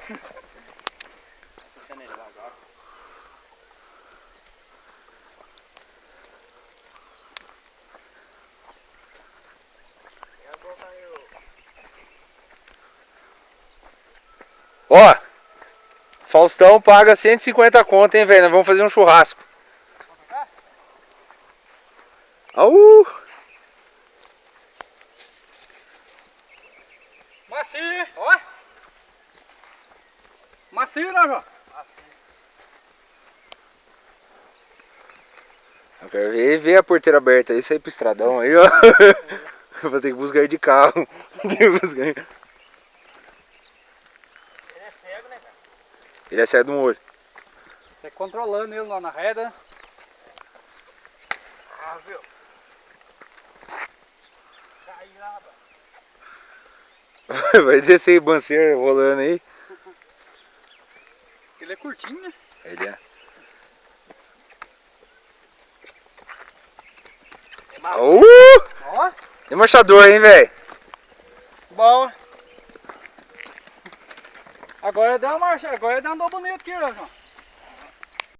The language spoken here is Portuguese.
Puxando ele lá agora. Ó, Faustão paga 150 conto, hein, velho? Nós vamos fazer um churrasco. Au! Macio, ó. Macio, né, João? Macio. Eu quero ver a porteira aberta aí, sair pro estradão aí, ó. Vou ter que buscar ele de carro. Ele é cego, né, cara? Ele é cego de um olho. Tá controlando ele lá na reta. Ah, viu? Caiu lá, rapaz. Vai descer aí, banceiro rolando aí. Ele é curtinho, né? Ele é. Ó. E marchador, hein, velho? Bom. Agora dá uma marcha, agora dá um bonito aqui, ó, João.